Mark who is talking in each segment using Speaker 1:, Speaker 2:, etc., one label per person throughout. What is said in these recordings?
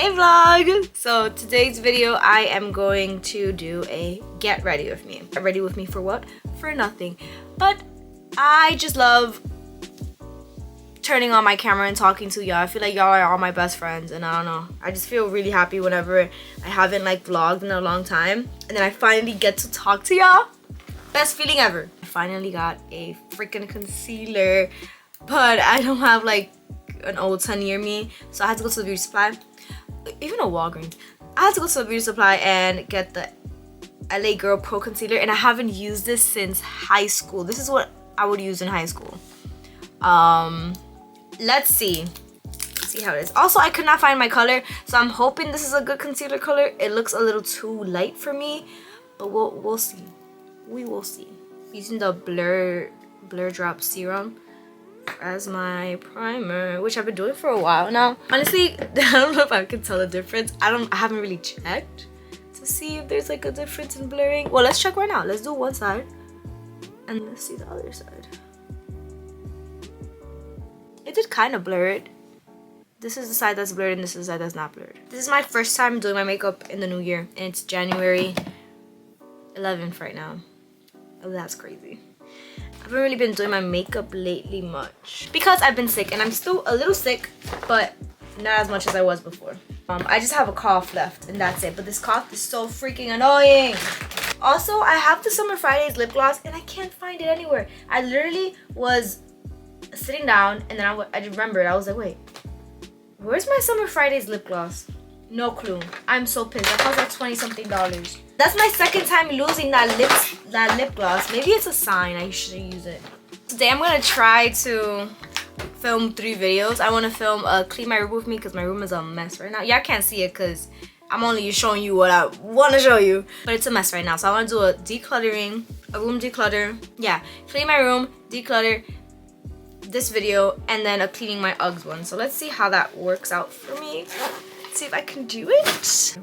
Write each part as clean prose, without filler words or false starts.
Speaker 1: Hey vlog! So today's video I am going to do a get ready with me. Get ready with me for what? For nothing. But I just love turning on my camera and talking to y'all. I feel like y'all are all my best friends and I don't know. I just feel really happy whenever I haven't like vlogged in a long time and then I finally get to talk to y'all. Best feeling ever. I finally got a freaking concealer, but I don't have like an Ulta near me, so I had to go to the beauty supply. Even a Walgreens. I had to go to the beauty supply and get the LA Girl Pro Concealer, and I haven't used this since high school. This is what I would use in high school. Let's see. Let's see how it is. Also, I could not find my color, so I'm hoping this is a good concealer color. It looks a little too light for me, but we'll see. We will see. Using the Blur Drop Serum as my primer, which I've been doing for a while now. Honestly, I don't know if I can tell the difference. I haven't really checked to see if there's like a difference in blurring. Well, let's check right now. Let's do one side and let's see the other side. It did kind of blur it. This is the side that's blurred and this is the side that's not blurred. This is my first time doing my makeup in the new year and it's January 11th right now. Oh, that's crazy. I haven't really been doing my makeup lately much because I've been sick and I'm still a little sick, but not as much as I was before. I just have a cough left and that's it, but this cough is so freaking annoying. Also, I have the Summer Fridays lip gloss and I can't find it anywhere. I literally was sitting down and then I remembered. I was like, wait, where's my Summer Fridays lip gloss? No clue. I'm so pissed. That cost like $20-something. That's my second time losing that lip gloss. Maybe it's a sign I should use it. Today I'm gonna try to film 3 videos. I want to film clean my room with me because my room is a mess right now. Y'all can't see it because I'm only showing you what I want to show you, but it's a mess right now. So I want to do a decluttering, a room declutter. Yeah, clean my room, declutter, this video, and then a cleaning my Uggs one. So let's see how that works out for me. See if I can do it.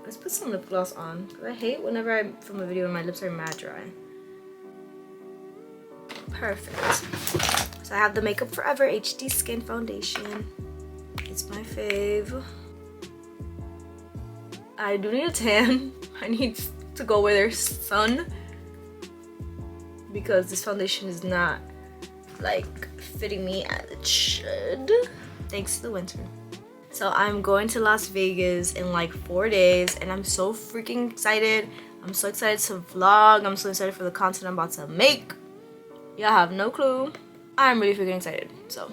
Speaker 1: Let's put some lip gloss on because I hate whenever I film a video and my lips are mad dry. Perfect. So I have the Makeup Forever HD Skin Foundation. It's my fave. I do need a tan. I need to go where there's sun because this foundation is not like fitting me as it should thanks to the winter. So I'm going to Las Vegas in like 4 days and I'm so freaking excited. I'm so excited to vlog. I'm so excited for the content I'm about to make. Y'all have no clue. I'm really freaking excited. So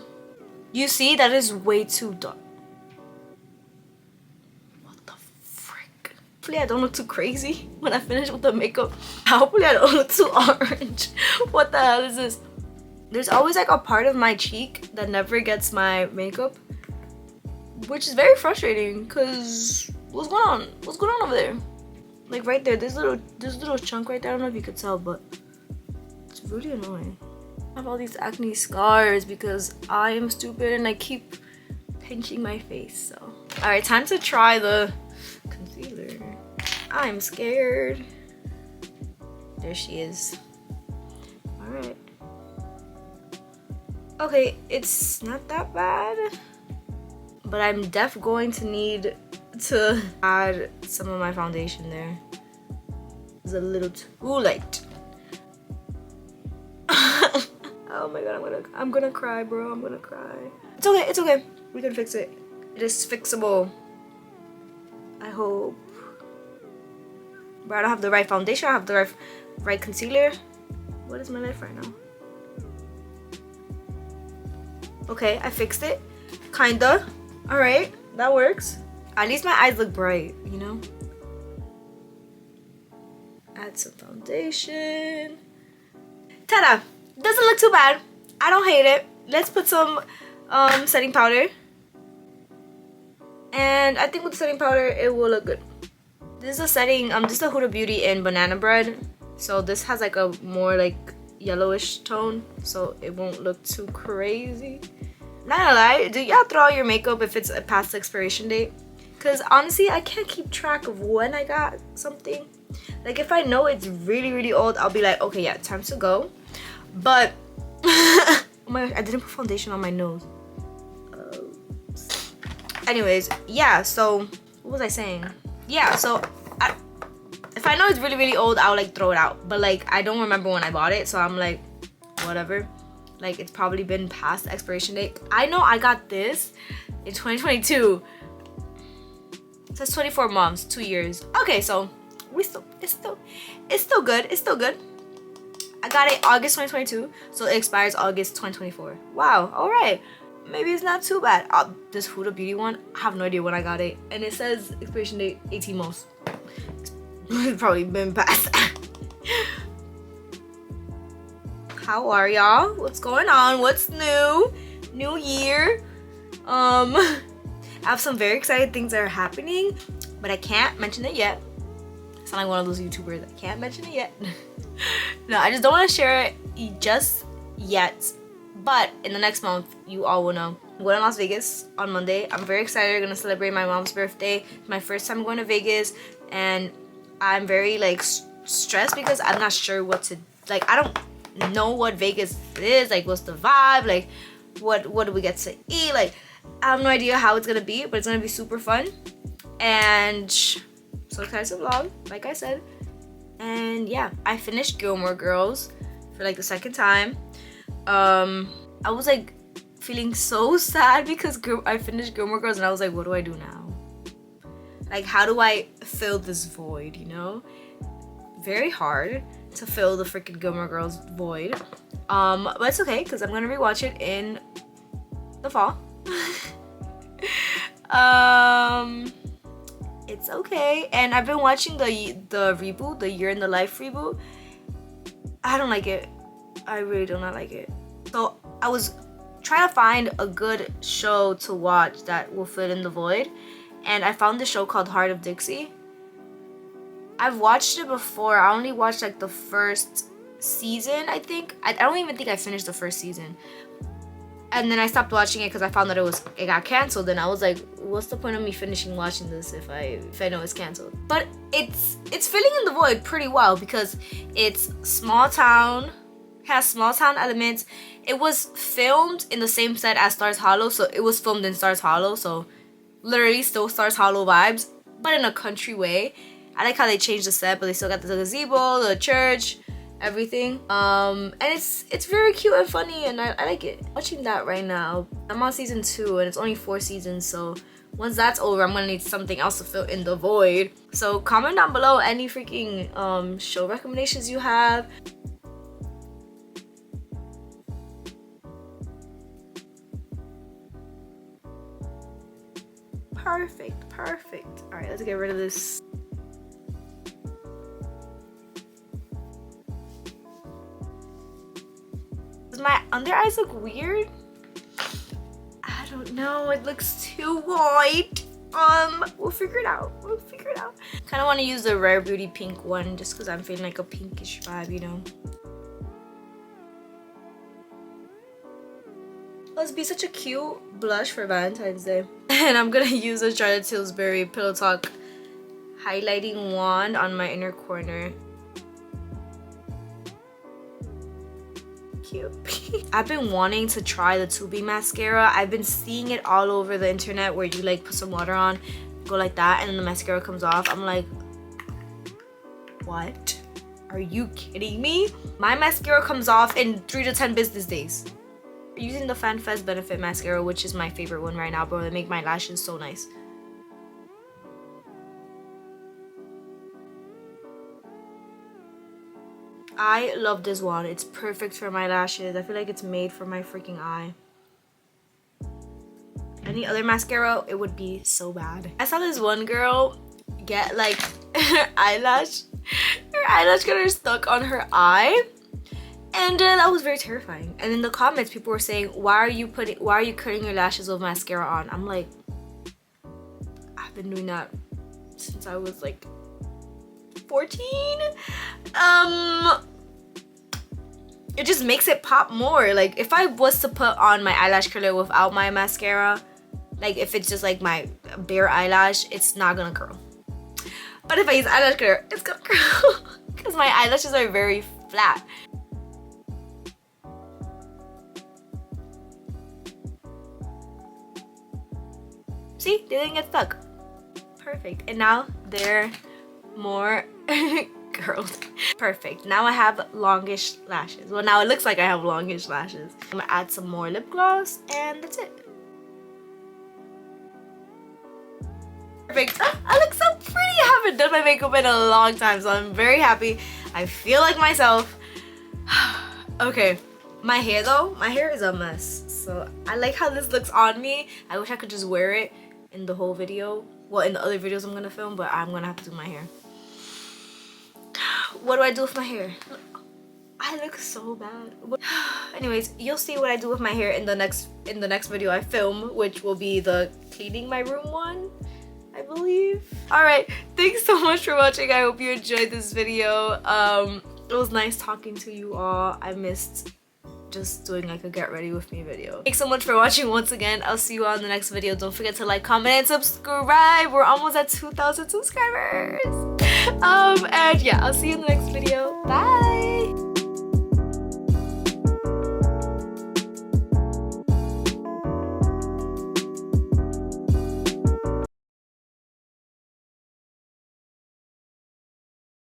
Speaker 1: you see, that is way too dark. What the frick? Hopefully I don't look too crazy when I finish with the makeup. Hopefully I don't look too orange. What the hell is this? There's always like a part of my cheek that never gets my makeup, which is very frustrating because what's going on? What's going on over there? Like right there, this little chunk right there. I don't know if you could tell, but it's really annoying. I have all these acne scars because I am stupid and I keep pinching my face. So, all right, time to try the concealer. I'm scared. There she is. All right. Okay, it's not that bad. But I'm definitely going to need to add some of my foundation there. It's a little too light. Oh my god, I'm gonna cry, bro. I'm gonna cry. It's okay, it's okay. We can fix it. It is fixable. I hope. But I don't have the right foundation. I have the right concealer. What is my life right now? Okay, I fixed it. Kinda. All right, that works. At least my eyes look bright, you know? Add some foundation. Ta-da! Doesn't look too bad. I don't hate it. Let's put some setting powder. And I think with the setting powder, it will look good. This is a setting, this is a Huda Beauty in Banana Bread. So this has like a more like yellowish tone, so it won't look too crazy. Not gonna lie, do y'all throw out your makeup if it's past the expiration date? Because honestly, I can't keep track of when I got something. Like if I know it's really, really old, I'll be like, okay, yeah, time to go. But, oh my gosh, I didn't put foundation on my nose. Anyways, yeah, so what was I saying? Yeah, so if I know it's really, really old, I'll like throw it out. But like, I don't remember when I bought it, so I'm like, whatever. Like, it's probably been past the expiration date. I know I got this in 2022. It says 24 months, 2 years. Okay, so it's still good. It's still good. I got it August 2022, so it expires August 2024. Wow, all right. Maybe it's not too bad. This Huda Beauty one, I have no idea when I got it. And it says expiration date 18 months. It's probably been past. How are y'all? What's going on? What's new? New year. I have some very exciting things that are happening, but I can't mention it yet. I sound like one of those YouTubers that can't mention it yet. No, I just don't want to share it just yet. But in the next month, you all will know. I'm going to Las Vegas on Monday. I'm very excited. I'm going to celebrate my mom's birthday. It's my first time going to Vegas, and I'm very like stressed because I'm not sure what to, like, I don't know what Vegas is. Like, what's the vibe? Like, what do we get to eat? Like, I have no idea how it's going to be, but it's going to be super fun. And so excited to vlog, like I said. And yeah, I finished Gilmore Girls for like the second time. I was like feeling so sad because I finished Gilmore Girls, and I was like, what do I do now? Like, how do I fill this void, you know? Very hard to fill the freaking Gilmore Girls void. But it's okay because I'm gonna rewatch it in the fall. It's okay. And I've been watching the reboot, the Year in the Life reboot. I don't like it. I really do not like it. So I was trying to find a good show to watch that will fill in the void, and I found this show called Heart of Dixie. I've watched it before. I only watched like the first season, I think. I don't even think I finished the first season. And then I stopped watching it because I found that it got canceled, and I was like, what's the point of me finishing watching this if I know it's canceled? But it's filling in the void pretty well because it's small town, has small town elements. It was filmed in the same set as Stars Hollow, so it was filmed in Stars Hollow, so literally still Stars Hollow vibes, but in a country way. I like how they changed the set, but they still got the gazebo, the church, everything. And it's very cute and funny, and I like it. Watching that right now. I'm on season 2, and it's only 4 seasons, so once that's over, I'm gonna need something else to fill in the void. So comment down below any freaking show recommendations you have. Perfect. All right, let's get rid of this. Does my under eyes look weird? I don't know. It looks too white. We'll figure it out. Kind of want to use the Rare Beauty pink one just because I'm feeling like a pinkish vibe, you know. Let's be such a cute blush for Valentine's Day. And I'm gonna use a Charlotte Tilbury Pillow Talk highlighting wand on my inner corner. Cute. I've been wanting to try the 2B mascara. I've been seeing it all over the internet where you like put some water on, go like that, and then the mascara comes off. I'm like, what? Are you kidding me? My mascara comes off in 3 to 10 business days. Using the FanFest Benefit mascara, which is my favorite one right now, bro. They make my lashes so nice. I love this one. It's perfect for my lashes. I feel like it's made for my freaking eye. Any other mascara, it would be so bad. I saw this one girl get like her eyelash got stuck on her eye. And that was very terrifying. And in the comments, people were saying, why are you cutting your lashes with mascara on? I'm like, I've been doing that since I was like 14. It just makes it pop more. Like, if I was to put on my eyelash curler without my mascara, like if it's just like my bare eyelash, it's not gonna curl. But if I use eyelash curler, it's gonna curl because my eyelashes are very flat. See, they didn't get stuck. perfect. And now they're more curled. Perfect. Now I have longish lashes. Well, now it looks like I have longish lashes. I'm gonna add some more lip gloss and that's it. Perfect. I look so pretty. I haven't done my makeup in a long time, so I'm very happy. I feel like myself. Okay, my hair though, my hair is a mess. So I like how this looks on me. I wish I could just wear it in the whole video. Well, in the other videos I'm gonna film, but I'm gonna have to do my hair. What do I do with my hair? I look so bad. Anyways, you'll see what I do with my hair in the next video I film, which will be the cleaning my room one, I believe. Alright, thanks so much for watching. I hope you enjoyed this video. It was nice talking to you all. I missed just doing like a get ready with me video. Thanks so much for watching once again. I'll see you on the next video. Don't forget to like, comment, and subscribe. We're almost at 2,000 subscribers. And yeah, I'll see you in the next video. Bye!